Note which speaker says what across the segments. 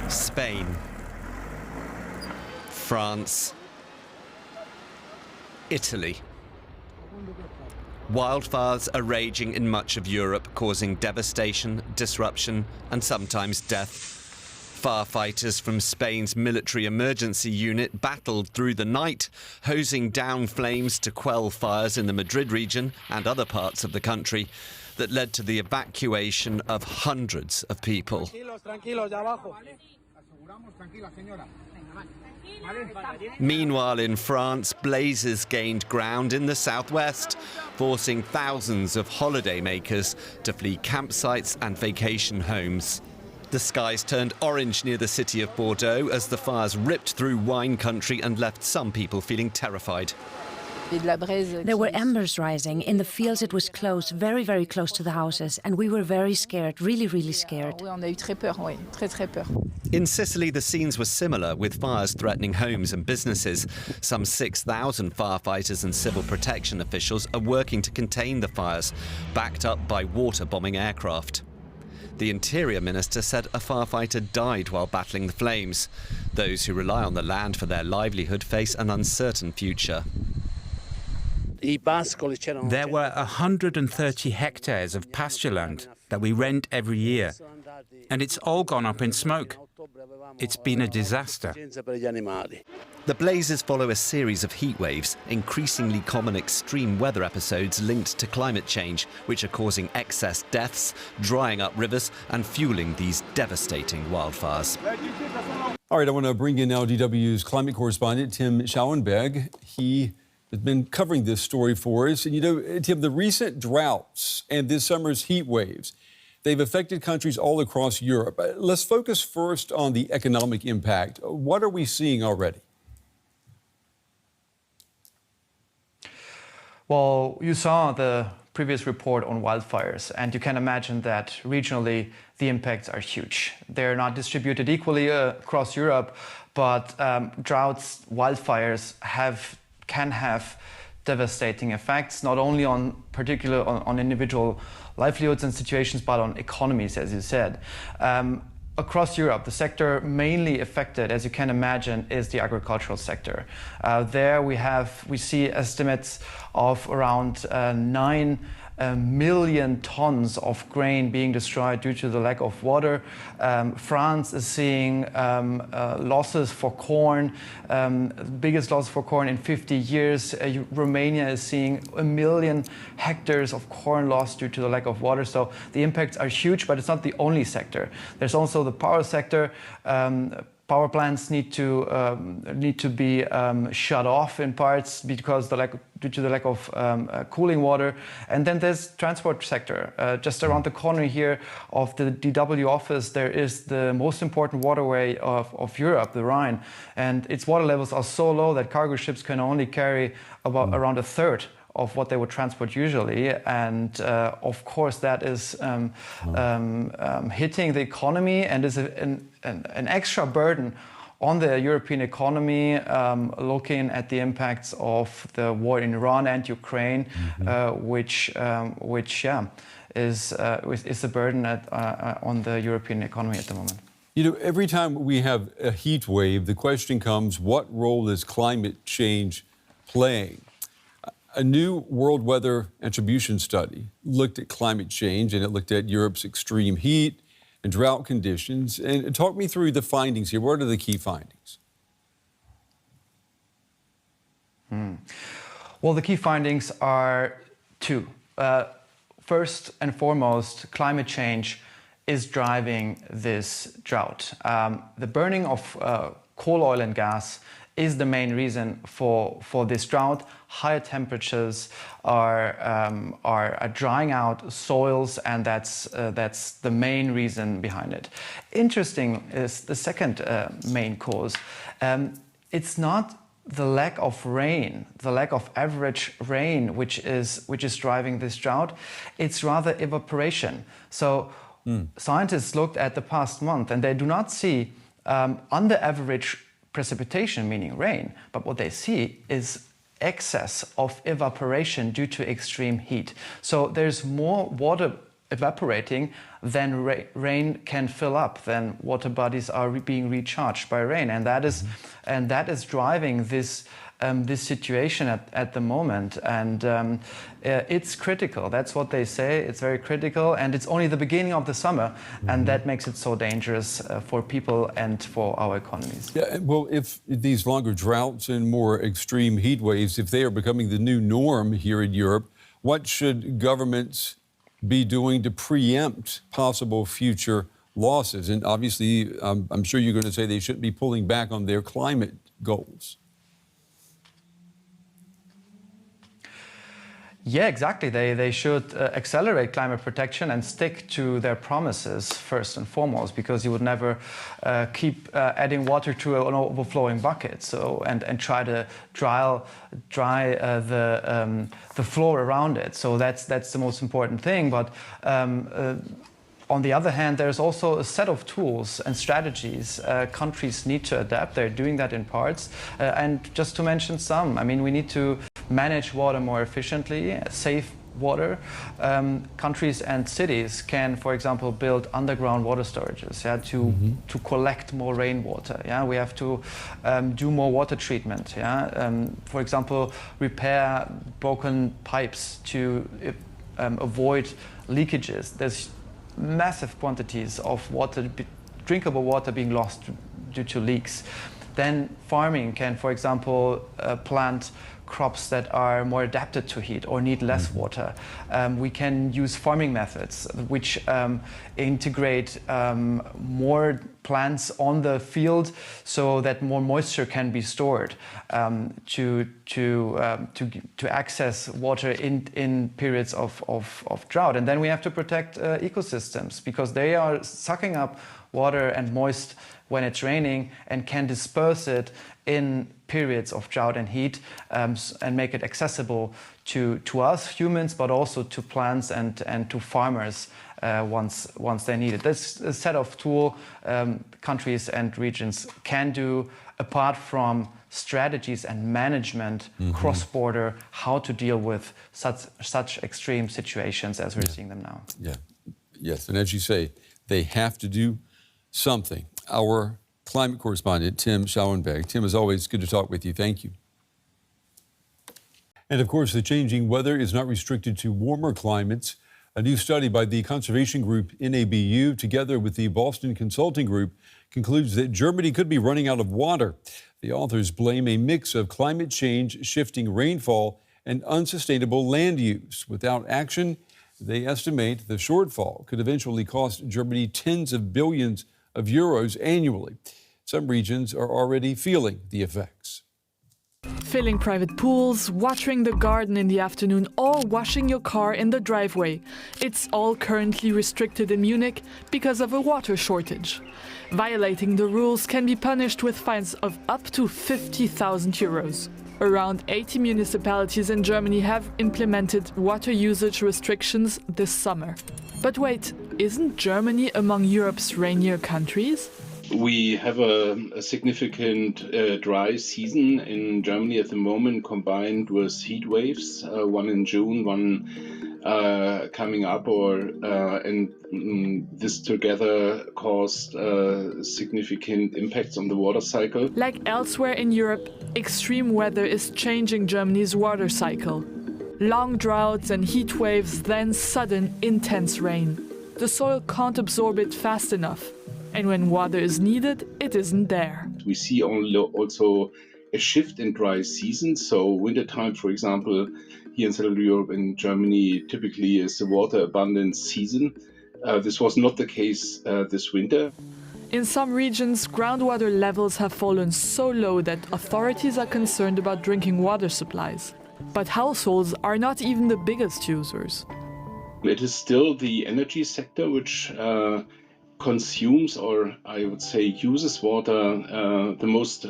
Speaker 1: Spain, France, Italy. Wildfires are raging in much of Europe, causing devastation, disruption, and sometimes death. Firefighters from Spain's military emergency unit battled through the night, hosing down flames to quell fires in the Madrid region and other parts of the country that led to the evacuation of hundreds of people. Meanwhile, in France, blazes gained ground in the southwest, forcing thousands of holidaymakers to flee campsites and vacation homes. The skies turned orange near the city of Bordeaux as the fires ripped through wine country and left some people feeling terrified.
Speaker 2: There were embers rising. In the fields it was close, very, very close to the houses, and we were very scared, really, really scared.
Speaker 1: In Sicily, the scenes were similar, with fires threatening homes and businesses. Some 6,000 firefighters and civil protection officials are working to contain the fires, backed up by water-bombing aircraft. The Interior Minister said a firefighter died while battling the flames. Those who rely on the land for their livelihood face an uncertain future.
Speaker 3: There were 130 hectares of pasture land that we rent every year, and it's all gone up in smoke. It's been a disaster.
Speaker 1: The blazes follow a series of heat waves, increasingly common extreme weather episodes linked to climate change, which are causing excess deaths, drying up rivers, and fueling these devastating wildfires.
Speaker 4: All right, I want to bring in now DW's climate correspondent, Tim Schauenberg. He has been covering this story for us. And you know, Tim, the recent droughts and this summer's heat waves, they've affected countries all across Europe. Let's focus first on the economic impact. What are we seeing already?
Speaker 5: Well, you saw the previous report on wildfires, and you can imagine that regionally the impacts are huge. They're not distributed equally across Europe, but droughts, wildfires can have devastating effects, not only on individual livelihoods and situations, but on economies, as you said. Across Europe, the sector mainly affected, as you can imagine, is the agricultural sector. There we see estimates of around 9 million tons of grain being destroyed due to the lack of water. France is seeing losses for corn, biggest loss for corn in 50 years. Romania is seeing 1 million hectares of corn lost due to the lack of water. So the impacts are huge, but it's not the only sector. There's also the power sector. Power plants need to be shut off in parts because due to the lack of cooling water. And then there's transport sector. Just around the corner here of the DW office, there is the most important waterway of Europe, the Rhine. And its water levels are so low that cargo ships can only carry around a third of what they would transport usually, and of course that is hitting the economy and is an extra burden on the European economy, looking at the impacts of the war in Iran and Ukraine, which is a burden on the European economy at the moment.
Speaker 4: You know, every time we have a heat wave, the question comes, what role is climate change playing? A new World Weather Attribution study looked at climate change, and it looked at Europe's extreme heat and drought conditions. And talk me through the findings here. What are the key findings?
Speaker 5: Well, the key findings are two. First and foremost, climate change is driving this drought. The burning of coal, oil and gas is the main reason for this drought. Higher temperatures are drying out soils, and that's the main reason behind it. Interesting is the second main cause. It's not the lack of rain, the lack of average rain, which is driving this drought. It's rather evaporation. So scientists looked at the past month, and they do not see under average precipitation, meaning rain, but what they see is excess of evaporation due to extreme heat. So there's more water evaporating, then rain can fill up. Then water bodies are being recharged by rain, and that is driving this this situation at the moment. And it's critical. That's what they say. It's very critical, and it's only the beginning of the summer, and that makes it so dangerous for people and for our economies.
Speaker 4: Yeah, well, if these longer droughts and more extreme heat waves, if they are becoming the new norm here in Europe, what should governments be doing to preempt possible future losses? And obviously, I'm sure you're going to say they shouldn't be pulling back on their climate goals.
Speaker 5: Yeah, exactly. They should accelerate climate protection and stick to their promises first and foremost, because you would never keep adding water to an overflowing bucket. So and try to dry the floor around it. So that's the most important thing. But on the other hand, there's also a set of tools and strategies countries need to adapt. They're doing that in parts. And just to mention some, I mean, we need to manage water more efficiently, save water. Countries and cities can, for example, build underground water storages, to collect more rainwater. Yeah, we have to do more water treatment. Yeah, for example, repair broken pipes to avoid leakages. There's massive quantities of water, drinkable water, being lost due to leaks. Then farming can, for example, plant crops that are more adapted to heat or need less water. We can use farming methods which integrate more plants on the field so that more moisture can be stored to access water in periods of drought. And then we have to protect ecosystems, because they are sucking up water and moist when it's raining and can disperse it in periods of drought and heat, and make it accessible to us humans, but also to plants and to farmers once they need it. That's a set of tools countries and regions can do, apart from strategies and management cross-border, how to deal with such extreme situations as we're seeing them now.
Speaker 4: Yeah, yes, and as you say, they have to do something. Our climate correspondent, Tim Schauenberg. Tim, as always, good to talk with you. Thank you. And of course, the changing weather is not restricted to warmer climates. A new study by the conservation group NIWIS, together with the Boston Consulting Group, concludes that Germany could be running out of water. The authors blame a mix of climate change, shifting rainfall, and unsustainable land use. Without action, they estimate the shortfall could eventually cost Germany tens of billions of euros annually. Some regions are already feeling the effects.
Speaker 6: Filling private pools, watering the garden in the afternoon, or washing your car in the driveway. It's all currently restricted in Munich because of a water shortage. Violating the rules can be punished with fines of up to 50,000 euros. Around 80 municipalities in Germany have implemented water usage restrictions this summer. But wait, isn't Germany among Europe's rainier countries?
Speaker 7: We have a significant dry season in Germany at the moment, combined with heat waves, one in June, one coming up, and this together caused significant impacts on the water cycle.
Speaker 6: Like elsewhere in Europe, extreme weather is changing Germany's water cycle. Long droughts and heat waves, then sudden, intense rain. The soil can't absorb it fast enough. And when water is needed, it isn't there.
Speaker 7: We see also a shift in dry seasons. So wintertime, for example, here in Central Europe and Germany, typically is the water abundance season. This was not the case this winter.
Speaker 6: In some regions, groundwater levels have fallen so low that authorities are concerned about drinking water supplies. But households are not even the biggest users.
Speaker 7: It is still the energy sector which consumes, or I would say uses water, the most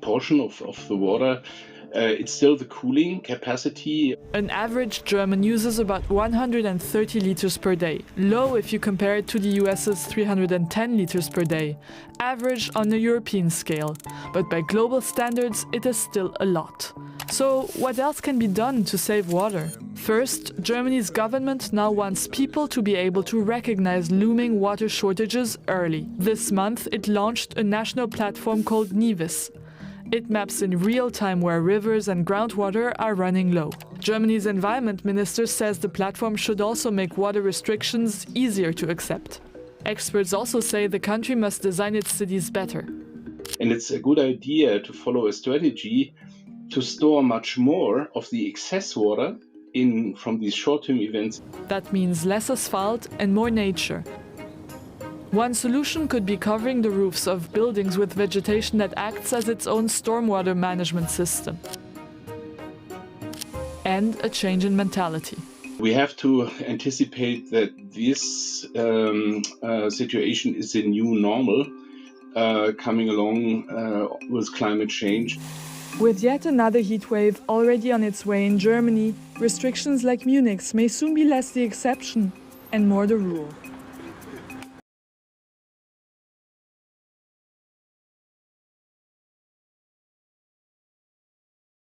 Speaker 7: portion of the water, it's still the cooling capacity.
Speaker 6: An average German uses about 130 liters per day, low if you compare it to the US's 310 liters per day, average on a European scale, but by global standards it is still a lot. So what else can be done to save water? First, Germany's government now wants people to be able to recognize looming water shortages early. This month it launched a national platform called NIWIS. It maps in real time where rivers and groundwater are running low. Germany's environment minister says the platform should also make water restrictions easier to accept. Experts also say the country must design its cities better.
Speaker 7: And it's a good idea to follow a strategy to store much more of the excess water from these short-term events.
Speaker 6: That means less asphalt and more nature. One solution could be covering the roofs of buildings with vegetation that acts as its own stormwater management system. And a change in mentality.
Speaker 7: We have to anticipate that this situation is a new normal coming along with climate change.
Speaker 6: With yet another heat wave already on its way in Germany, restrictions like Munich's may soon be less the exception and more the rule.